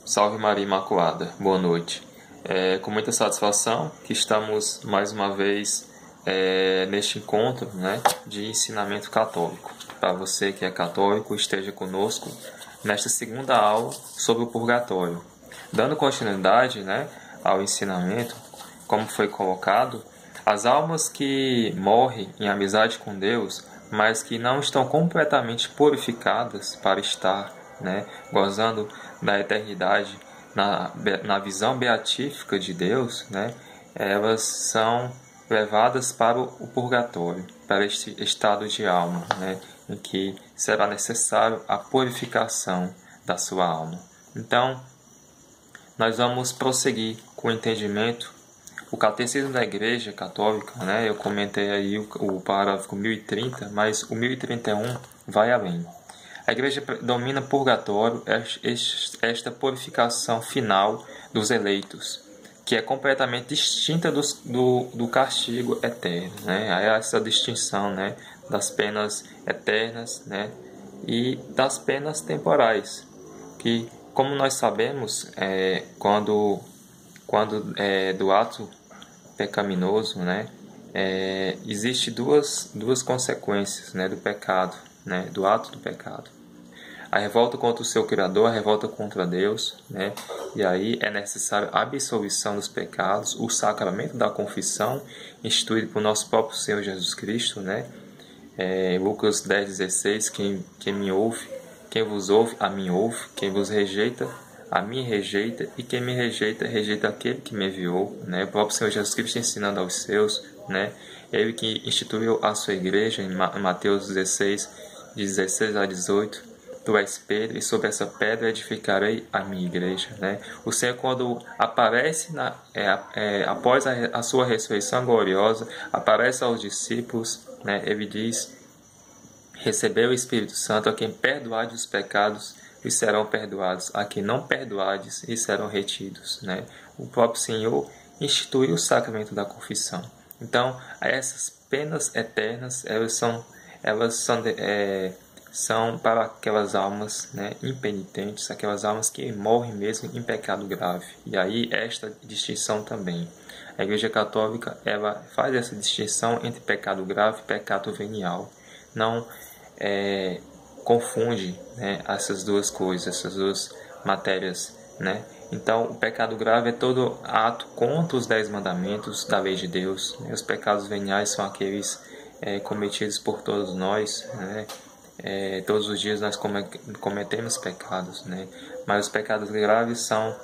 Salve Maria Imaculada, boa noite. Com muita satisfação que estamos mais uma vez neste encontro, né, de ensinamento católico. Para você que é católico, esteja conosco nesta segunda aula sobre o purgatório. Dando continuidade, né, ao ensinamento, como foi colocado, as almas que morrem em amizade com Deus, mas que não estão completamente purificadas para estar, né, gozando da eternidade na visão beatífica de Deus, né, elas são levadas para o purgatório, para este estado de alma, né, em que será necessário a purificação da sua alma. Então, nós vamos prosseguir com o entendimento. O Catecismo da Igreja Católica, né, eu comentei aí o parágrafo 1030, mas o 1031 vai além. A Igreja domina purgatório, esta purificação final dos eleitos, que é completamente distinta do castigo eterno, né? Há essa distinção, né, das penas eternas, né, e das penas temporais, que, como nós sabemos, quando do ato pecaminoso, né, existe duas consequências, né, do pecado, né, do ato do pecado. A revolta contra o seu Criador, a revolta contra Deus, né? E aí é necessário a absolvição dos pecados, o sacramento da confissão, instituído por nosso próprio Senhor Jesus Cristo, né? Lucas 10,16, quem me ouve, quem vos ouve, a mim ouve, quem vos rejeita, a mim rejeita, e quem me rejeita, rejeita aquele que me enviou, né? O próprio Senhor Jesus Cristo ensinando aos seus, né? Ele que instituiu a sua igreja em Mateus 16, de 16 a 18, Tu és Pedro, e sobre essa pedra edificarei a minha igreja, né? O Senhor, quando aparece após a sua ressurreição gloriosa, aparece aos discípulos, né? Ele diz: recebeu o Espírito Santo, a quem perdoardes os pecados, e serão perdoados, a quem não perdoardes, e serão retidos, né? O próprio Senhor instituiu o sacramento da confissão. Então, essas penas eternas, são para aquelas almas, né, impenitentes, aquelas almas que morrem mesmo em pecado grave. E aí esta distinção também. A Igreja Católica, ela faz essa distinção entre pecado grave e pecado venial. Não confunde, né, essas duas coisas, essas duas matérias, né? Então, o pecado grave é todo ato contra os 10 mandamentos da lei de Deus, né? Os pecados veniais são aqueles cometidos por todos nós, né? Todos os dias nós cometemos pecados, né? Mas os pecados graves são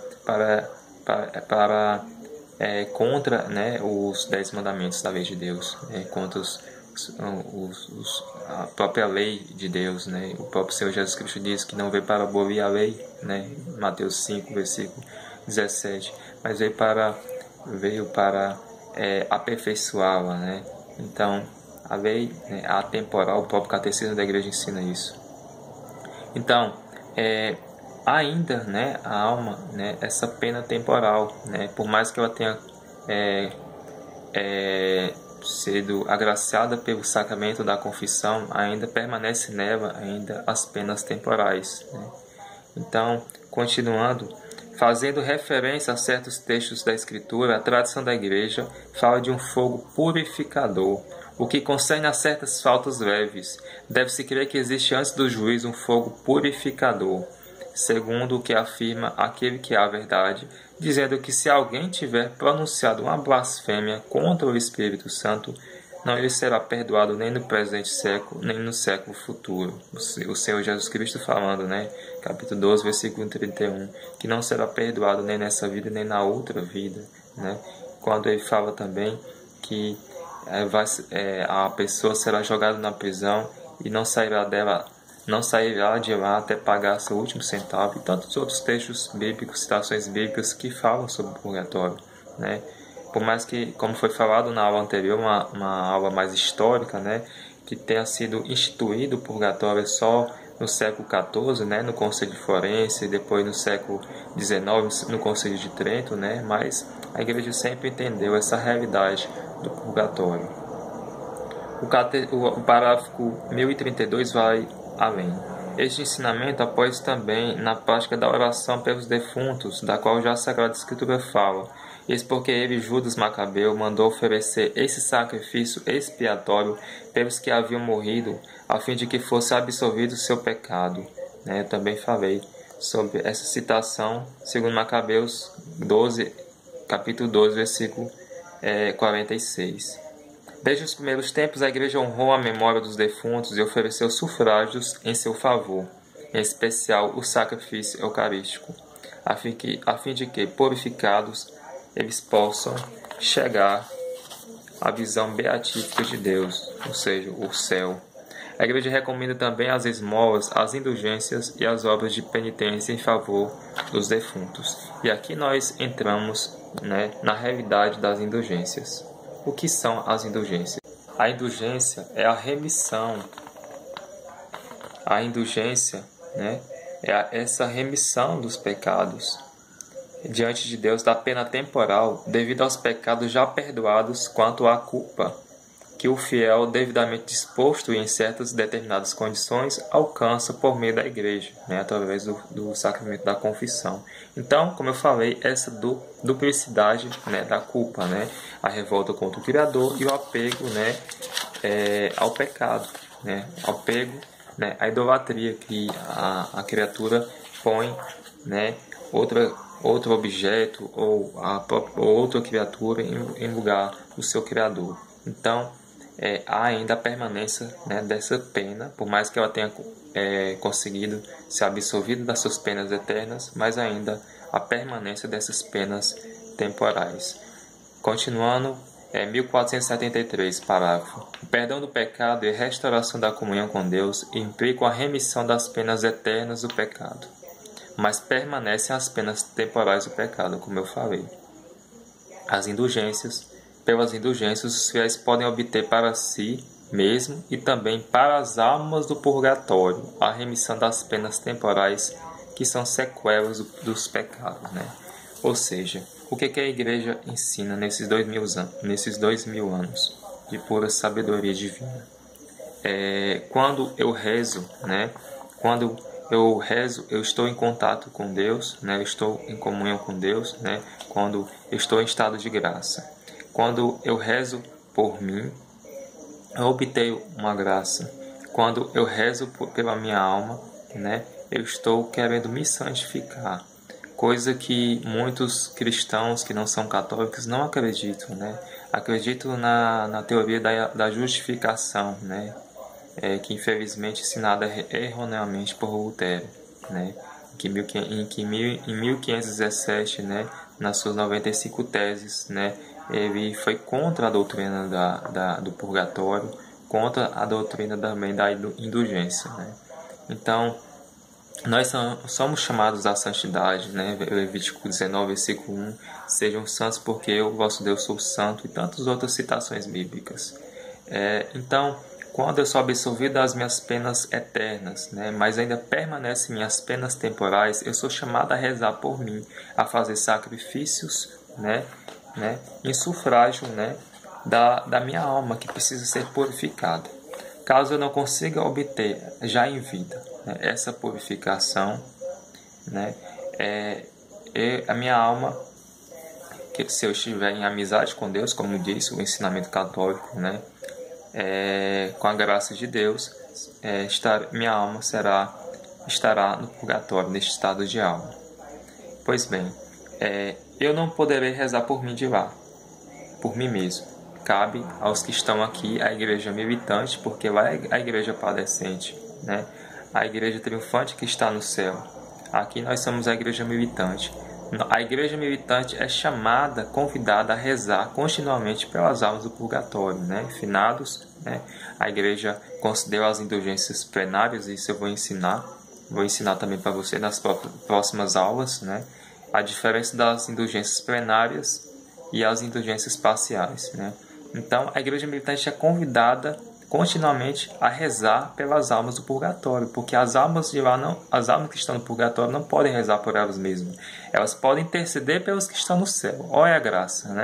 contra, né, os 10 mandamentos da lei de Deus, contra a própria lei de Deus, né? O próprio Senhor Jesus Cristo diz que não veio para abolir a lei, né? Mateus 5, versículo 17, mas veio para aperfeiçoá-la, né? Então, a lei, né, atemporal, o próprio Catecismo da Igreja ensina isso. Então, ainda, né, a alma, né, essa pena temporal, né, por mais que ela tenha sido agraciada pelo sacramento da confissão, ainda permanece nela ainda as penas temporais, né? Então, continuando, fazendo referência a certos textos da Escritura, a tradição da Igreja fala de um fogo purificador. O que concerne a certas faltas leves, deve-se crer que existe antes do juízo um fogo purificador, segundo o que afirma aquele que é a verdade, dizendo que se alguém tiver pronunciado uma blasfêmia contra o Espírito Santo, não lhe será perdoado nem no presente século, nem no século futuro. O Senhor Jesus Cristo falando, né? Capítulo 12, versículo 31, que não será perdoado nem nessa vida, nem na outra vida, né? Quando ele fala também que a pessoa será jogada na prisão e não sairá de lá até pagar seu último centavo, e tantos outros textos bíblicos, citações bíblicas que falam sobre o purgatório, né? Por mais que, como foi falado na aula anterior, uma aula mais histórica, né, que tenha sido instituído o purgatório só no século XIV, né, no Concílio de Florença, e depois no século XIX, no Concílio de Trento, né, mas a Igreja sempre entendeu essa realidade do purgatório. O parágrafo 1032 vai além. Este ensinamento apoia também na prática da oração pelos defuntos, da qual já a Sagrada Escritura fala. Isso porque ele, Judas Macabeu, mandou oferecer esse sacrifício expiatório pelos que haviam morrido, a fim de que fosse absolvido o seu pecado. Eu também falei sobre essa citação, segundo Macabeus 12, capítulo 12, versículo 46. Desde os primeiros tempos, a Igreja honrou a memória dos defuntos e ofereceu sufrágios em seu favor, em especial o sacrifício eucarístico, a fim de que, purificados, eles possam chegar à visão beatífica de Deus, ou seja, o céu. A Igreja recomenda também as esmolas, as indulgências e as obras de penitência em favor dos defuntos. E aqui nós entramos, na realidade das indulgências. O que são as indulgências? A indulgência é a remissão. A indulgência, é essa remissão dos pecados diante de Deus da pena temporal devido aos pecados já perdoados quanto à culpa que o fiel, devidamente disposto e em certas determinadas condições, alcança por meio da igreja, através do sacramento da confissão. Então, como eu falei, essa duplicidade da culpa, a revolta contra o Criador e o apego ao pecado, ao apego, à idolatria que a criatura põe outro objeto ou outra criatura em lugar do seu Criador. Então, há ainda a permanência dessa pena, por mais que ela tenha conseguido ser absolvida das suas penas eternas, mas ainda a permanência dessas penas temporais. Continuando, 1473, parágrafo. O perdão do pecado e a restauração da comunhão com Deus implicam a remissão das penas eternas do pecado, mas permanecem as penas temporais do pecado, como eu falei. Pelas indulgências, os fiéis podem obter para si mesmo e também para as almas do purgatório a remissão das penas temporais que são sequelas dos pecados. Ou seja, o que a Igreja ensina nesses 2000 anos de pura sabedoria divina? Quando eu rezo, eu estou em contato com Deus, eu estou em comunhão com Deus, quando eu estou em estado de graça. Quando eu rezo por mim, eu obtenho uma graça. Quando eu rezo pela minha alma, eu estou querendo me santificar. Coisa que muitos cristãos que não são católicos não acreditam. Acreditam na teoria da justificação, que infelizmente ensinada erroneamente por Lutero, em 1517, nas suas 95 teses, ele foi contra a doutrina do purgatório, contra a doutrina também da indulgência. Então, nós somos chamados à santidade, Levítico 19, versículo 1, sejam santos porque eu, vosso Deus, sou santo, e tantas outras citações bíblicas. Então, quando eu sou absolvido das minhas penas eternas, mas ainda permanecem minhas penas temporais, eu sou chamado a rezar por mim, a fazer sacrifícios, em sufrágio, da minha alma, que precisa ser purificada. Caso eu não consiga obter já em vida essa purificação, a minha alma, que se eu estiver em amizade com Deus, como disse o ensinamento católico, com a graça de Deus, minha alma estará no purgatório, neste estado de alma. Pois bem, eu não poderei rezar por mim de lá, por mim mesmo. Cabe aos que estão aqui a igreja militante, porque lá é a igreja padecente, a igreja triunfante que está no céu. Aqui nós somos a igreja militante. A igreja militante é chamada, convidada a rezar continuamente pelas almas do purgatório, finados. A igreja considera as indulgências plenárias, isso eu vou ensinar também para você nas próximas aulas, a diferença das indulgências plenárias e as indulgências parciais. Então, a igreja militante é convidada continuamente a rezar pelas almas do purgatório, porque as almas que estão no purgatório não podem rezar por elas mesmas. Elas podem interceder pelos que estão no céu. Olha a graça,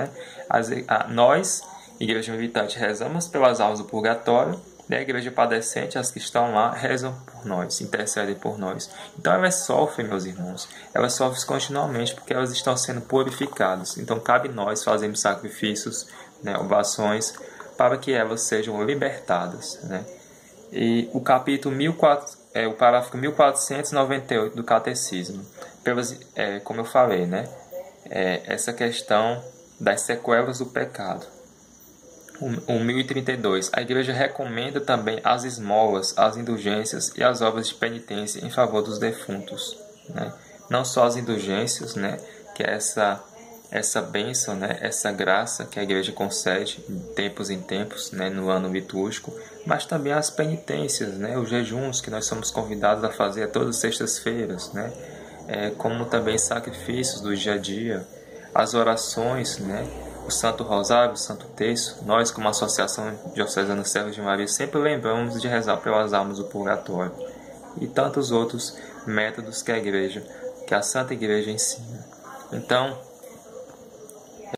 Nós, igreja militante, rezamos pelas almas do purgatório, E a igreja padecente, as que estão lá, rezam por nós, intercedem por nós. Então elas sofrem, meus irmãos. Elas sofrem continuamente porque elas estão sendo purificadas. Então cabe nós fazermos sacrifícios, né, oblações, para que elas sejam libertadas, né? E o capítulo o parágrafo 1498 do Catecismo, como eu falei, né? Essa questão das sequelas do pecado. O 1032. A Igreja recomenda também as esmolas, as indulgências e as obras de penitência em favor dos defuntos, né? Não só as indulgências, né? Que é essa bênção, né? Essa graça que a Igreja concede de tempos em tempos, né? No ano litúrgico, mas também as penitências, né? Os jejuns que nós somos convidados a fazer todas as sextas-feiras, né? Como também sacrifícios do dia a dia, as orações, né? O Santo Rosário, o Santo Terço. Nós, como Associação Diocesana Servos de Maria, sempre lembramos de rezar pelas almas do purgatório e tantos outros métodos que a Santa Igreja ensina. Então,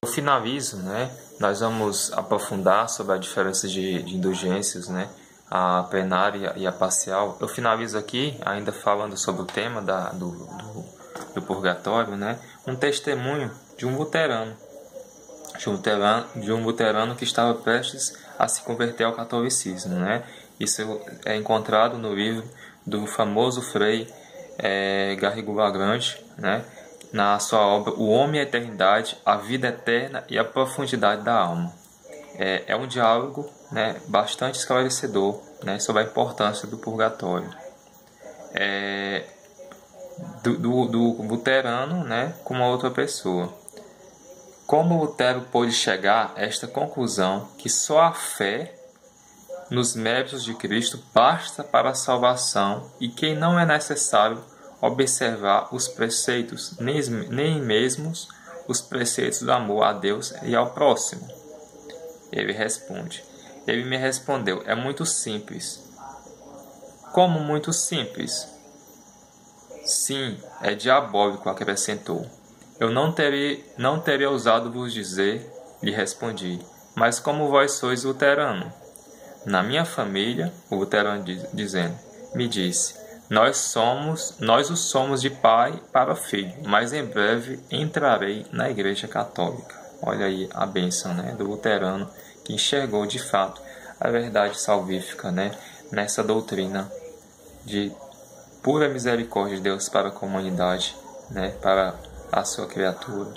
eu finalizo, né? Nós vamos aprofundar sobre a diferença de indulgências, né? A plenária e a parcial. Eu finalizo aqui, ainda falando sobre o tema do purgatório, né? Um testemunho de um luterano. De um luterano que estava prestes a se converter ao catolicismo, né? Isso é encontrado no livro do famoso Frei Garrigou Lagrange, né? Na sua obra O Homem e a Eternidade, a Vida Eterna e a Profundidade da Alma. É um diálogo, né, bastante esclarecedor, né, sobre a importância do purgatório. Do luterano, né, com uma outra pessoa. Como Lutero pôde chegar a esta conclusão que só a fé nos méritos de Cristo basta para a salvação e que não é necessário observar os preceitos, nem mesmo os preceitos do amor a Deus e ao próximo? Ele me respondeu, é muito simples. Como muito simples? Sim, é diabólico, acrescentou. Eu não teria ousado vos dizer, lhe respondi, mas como vós sois luterano? Na minha família, o luterano dizendo, me disse, nós o somos de pai para filho, mas em breve entrarei na Igreja Católica. Olha aí a bênção, né, do luterano que enxergou de fato a verdade salvífica, né, nessa doutrina de pura misericórdia de Deus para a comunidade, né, para a sua criatura.